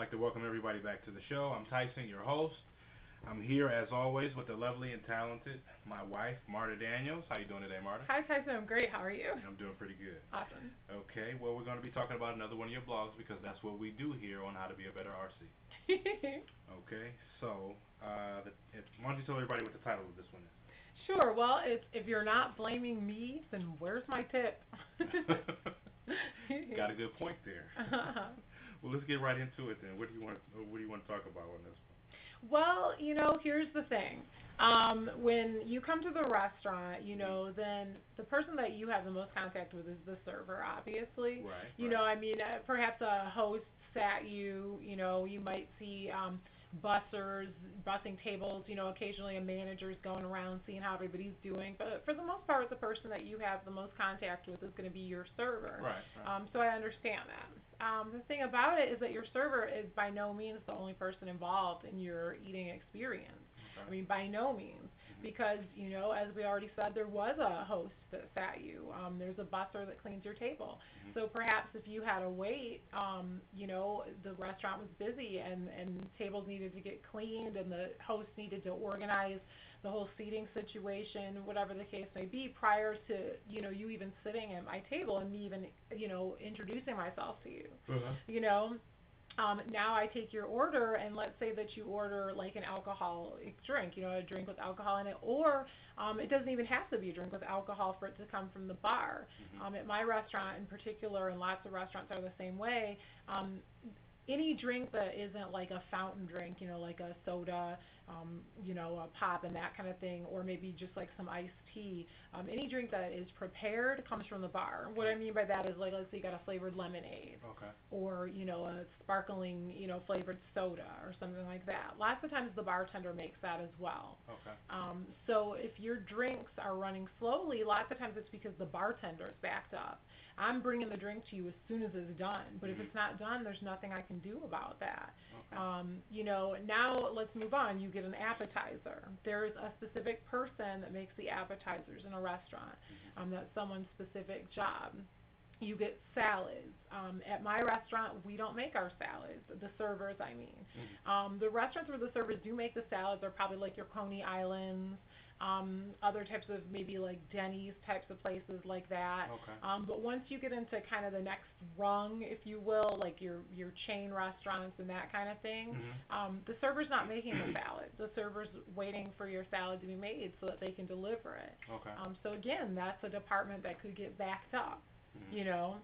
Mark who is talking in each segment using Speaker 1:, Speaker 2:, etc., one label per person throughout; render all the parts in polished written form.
Speaker 1: like to welcome everybody back to the show. I'm Tyson, your host. I'm here as always with the lovely and talented my wife, Marta Daniels. How you doing today, Marta?
Speaker 2: Hi, Tyson. I'm great. How are you?
Speaker 1: I'm doing pretty good.
Speaker 2: Awesome.
Speaker 1: Okay, well we're going to be talking about another one of your blogs because that's what we do here on How to Be a Better RC. Okay, so why don't you tell everybody what the title of this one
Speaker 2: Sure. Well, if you're not blaming me, then where's my tip?
Speaker 1: is? Got a good point there. Well, let's get right into it then. What do you want to talk about on this
Speaker 2: Well, here's the thing. When you come to the restaurant,
Speaker 1: one?
Speaker 2: then the person that you have the most contact with is the server, obviously.
Speaker 1: Right,
Speaker 2: I mean, perhaps a host sat you, you might see bussers, bussing tables, occasionally a manager's going around seeing how everybody's doing. But for the most part, the person that you have the most contact with is going to be your server.
Speaker 1: right.
Speaker 2: So I understand that. The thing about it is that your server is by no means the only person involved in your eating experience.
Speaker 1: Okay.
Speaker 2: I mean, by no means.
Speaker 1: Mhm.
Speaker 2: Because, as we already said, there was a host that sat you. There's a busser that cleans your table.
Speaker 1: Mhm.
Speaker 2: So perhaps if you had to wait, the restaurant was busy and tables needed to get cleaned and the host needed to organize the whole seating situation, whatever the case may be, prior to, you even sitting at my table and me even, introducing myself to you.
Speaker 1: Uh-huh.
Speaker 2: You know, now I take your order, and let's say that you order like an alcoholic drink, a drink with alcohol in it, or it doesn't even have to be a drink with alcohol for it to come from the bar.
Speaker 1: Mhm.
Speaker 2: At my restaurant in particular, and lots of restaurants are the same way, any drink that isn't like a fountain drink, like a soda, a pop and that kind of thing, or maybe just like some iced tea, any drink that is prepared comes from the bar. What I mean by that is, like, let's say you got a flavored lemonade,
Speaker 1: Okay.
Speaker 2: or a sparkling, flavored soda or something like that. Lots of times the bartender makes that as well.
Speaker 1: Okay.
Speaker 2: So if your drinks are running slowly, lots of times it's because the bartender is backed up. I'm bringing the drink to you as soon as it's done. But if
Speaker 1: Mhm.
Speaker 2: it's not done, there's nothing I can do about that.
Speaker 1: Okay.
Speaker 2: Now let's move on. You get an appetizer. There's a specific person that makes the appetizers in a restaurant.
Speaker 1: Mhm.
Speaker 2: That's someone's specific job. You get salads. At my restaurant, we don't make our salads. The servers, I mean.
Speaker 1: Mhm.
Speaker 2: The restaurants where the servers do make the salads are probably like your Coney Islands, other types of maybe like Denny's types of places like that.
Speaker 1: Okay.
Speaker 2: But once you get into kind of the next rung, if you will, like your chain restaurants and that kind of thing,
Speaker 1: Mhm.
Speaker 2: the server's not making the salad. The server's waiting for your salad to be made so that they can deliver it.
Speaker 1: Okay.
Speaker 2: So again, that's a department that could get backed up.
Speaker 1: Mhm.
Speaker 2: You know.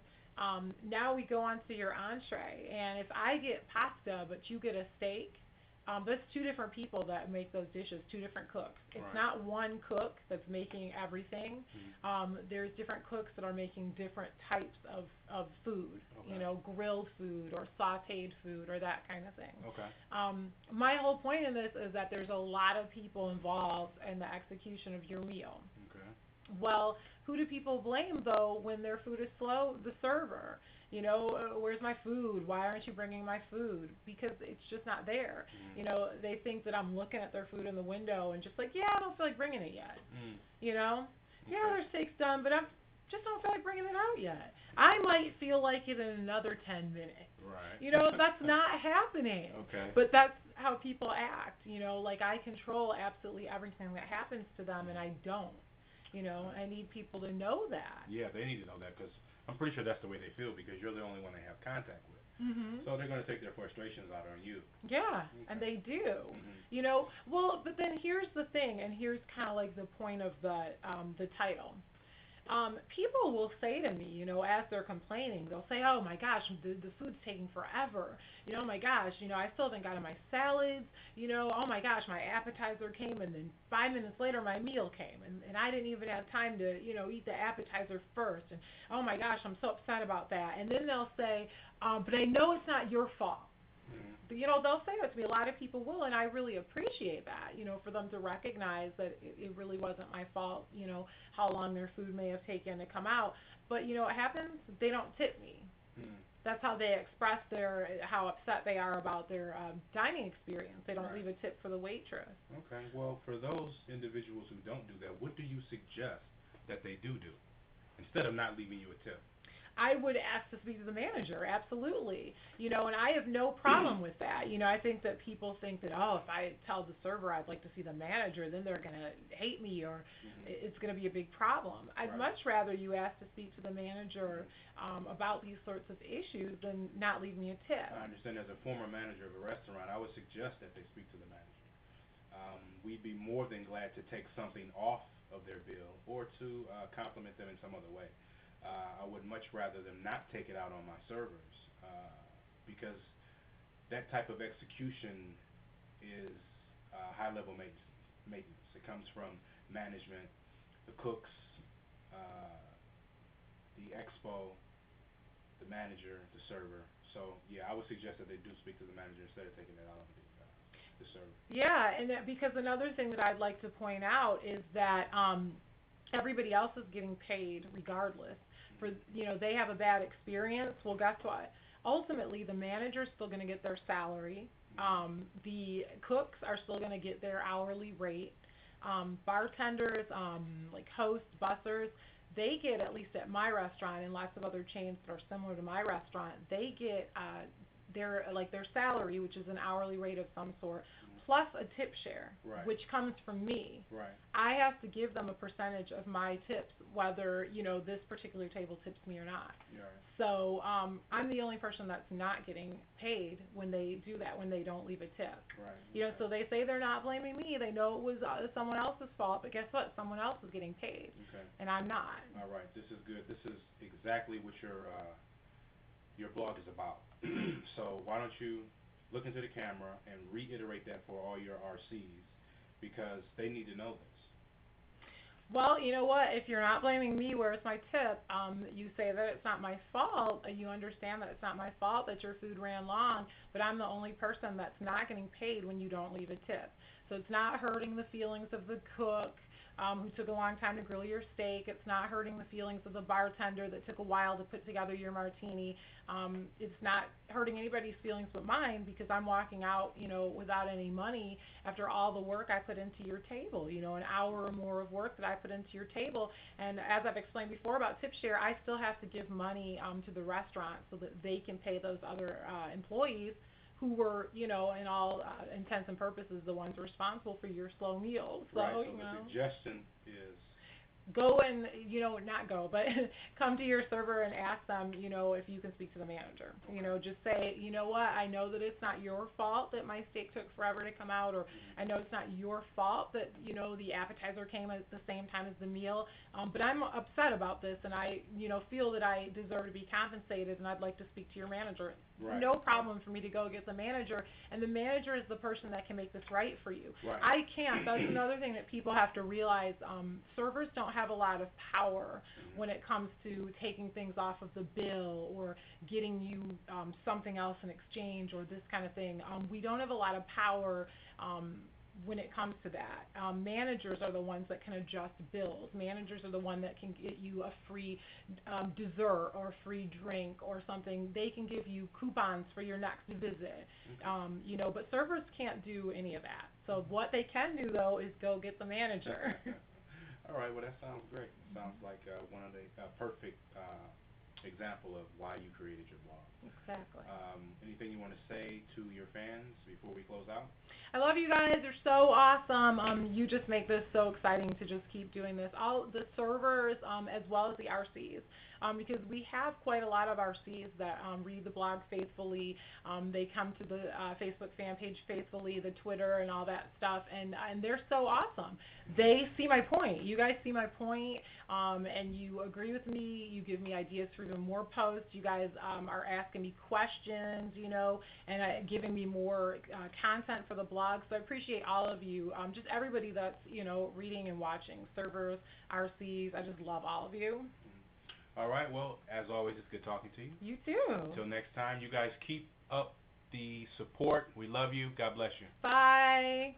Speaker 2: Now we go on to your entree, and if I get pasta but you get a steak, that's two different people that make those dishes, two different cooks. It's
Speaker 1: Right.
Speaker 2: not one cook that's making everything.
Speaker 1: Mhm.
Speaker 2: There's different cooks that are making different types of food,
Speaker 1: Okay.
Speaker 2: grilled food or sautéed food or that kind of thing.
Speaker 1: Okay.
Speaker 2: My whole point in this is that there's a lot of people involved in the execution of your meal.
Speaker 1: Okay.
Speaker 2: Well, who do people blame though when their food is slow? The server. Where's my food? Why aren't you bringing my food? Because it's just not there.
Speaker 1: Mhm.
Speaker 2: They think that I'm looking at their food in the window and just like, yeah, I don't feel like bringing it yet.
Speaker 1: Mm.
Speaker 2: You know, yeah,
Speaker 1: Okay.
Speaker 2: their steak's done, but I just don't feel like bringing it out yet. I might feel like it in another 10 minutes.
Speaker 1: Right.
Speaker 2: That's not happening.
Speaker 1: Okay.
Speaker 2: But that's how people act. Like I control absolutely everything that happens to them, and I don't. I need people to know that.
Speaker 1: Yeah, they need to know that because I'm pretty sure that's the way they feel because you're the only one they have contact with.
Speaker 2: Mhm.
Speaker 1: So they're going to take their frustrations out on you.
Speaker 2: Yeah, and
Speaker 1: Okay.
Speaker 2: they do.
Speaker 1: Mhm.
Speaker 2: Well, but then here's the thing, and here's kind of like the point of the title. People will say to me, as they're complaining, they'll say, "Oh my gosh, the food's taking forever. Oh my gosh, I still haven't gotten my salads. Oh my gosh, my appetizer came, and then 5 minutes later my meal came, and I didn't even have time to, eat the appetizer first. And oh my gosh, I'm so upset about that." And then they'll say, "But I know it's not your fault."
Speaker 1: Mhm.
Speaker 2: But, they'll say that to me. A lot of people will, and I really appreciate that, for them to recognize that it really wasn't my fault, how long their food may have taken to come out. But, what happens? They don't tip me.
Speaker 1: Mhm.
Speaker 2: That's how they express how upset they are about their dining experience. They don't
Speaker 1: Right.
Speaker 2: leave a tip for the waitress.
Speaker 1: Okay. Well, for those individuals who don't do that, what do you suggest that they do instead of not leaving you a tip?
Speaker 2: I would ask to speak to the manager, absolutely. You know, and I have no problem with that. You know, I think that people think that, oh, if I tell the server I'd like to see the manager, then they're going to hate me or it's going to be a big problem. I'd much rather you ask to speak to the manager about these sorts of issues than not leave me a tip.
Speaker 1: I understand as a former manager of a restaurant, I would suggest that they speak to the manager. We'd be more than glad to take something off of their bill or to compliment them in some other way. I would much rather them not take it out on my servers because that type of execution is high-level maintenance. It comes from management, the cooks, the expo, the manager, the server. So, yeah, I would suggest that they do speak to the manager instead of taking it out on the server.
Speaker 2: Yeah, and because another thing that I'd like to point out is that everybody else is getting paid regardless. For they have a bad experience. Well, guess what? Ultimately, the manager's still going to get their salary. The cooks are still going to get their hourly rate. Bartenders, like hosts, bussers, they get, at least at my restaurant and lots of other chains that are similar to my restaurant, they get their salary, which is an hourly rate of some sort, plus a tip share, which comes from me. I have to give them a percentage of my tips, whether this particular table tips me or not. So I'm the only person that's not getting paid when they do that, when they don't leave a tip. So they say they're not blaming me. They know it was someone else's fault, but guess what? Someone else is getting paid, and I'm not.
Speaker 1: All right, this is good. This is exactly what your blog is about. So why don't you look into the camera and reiterate that for all your RCs, because they need to know this.
Speaker 2: Well, you know what? If you're not blaming me, where's my tip? You say that it's not my fault. You understand that it's not my fault that your food ran long, but I'm the only person that's not getting paid when you don't leave a tip. So it's not hurting the feelings of the cook who took a long time to grill your steak. It's not hurting the feelings of the bartender that took a while to put together your martini. It's not hurting anybody's feelings but mine, because I'm walking out, without any money after all the work I put into your table, an hour or more of work that I put into your table. And as I've explained before about tip share, I still have to give money to the restaurant so that they can pay those other employees who were, in all intents and purposes, the ones responsible for your slow meals. So,
Speaker 1: so the suggestion is
Speaker 2: go and, not go, but come to your server and ask them, if you can speak to the manager. Just say, you know what, I know that it's not your fault that my steak took forever to come out, or I know it's not your fault that, the appetizer came at the same time as the meal, but I'm upset about this, and I, feel that I deserve to be compensated, and I'd like to speak to your manager. No problem for me to go get the manager, and the manager is the person that can make this right for you. I can't. That's another thing that people have to realize. Servers don't have a lot of power when it comes to taking things off of the bill or getting you something else in exchange or this kind of thing. We don't have a lot of power when it comes to that. Managers are the ones that can adjust bills. Managers are the one that can get you a free dessert or a free drink or something. They can give you coupons for your next visit. But servers can't do any of that. So what they can do, though, is go get the manager.
Speaker 1: All right, well, that sounds great. Sounds like one of the perfect example of why you created your blog.
Speaker 2: Exactly.
Speaker 1: Anything you want to say to your fans before we close out?
Speaker 2: I love you guys. You're so awesome. You just make this so exciting to just keep doing this. All the servers, as well as the RCs, because we have quite a lot of RCs that read the blog faithfully. They come to the Facebook fan page faithfully, the Twitter and all that stuff, and they're so awesome. They see my point. You guys see my point, and you agree with me. You give me ideas for even more posts. You guys are asking me questions, and giving me more content for the blog. So I appreciate all of you, just everybody that's, reading and watching, servers, RCs. I just love all of you.
Speaker 1: All right, well, as always, it's good talking to you.
Speaker 2: You too.
Speaker 1: Until next time, you guys keep up the support. We love you. God bless you.
Speaker 2: Bye.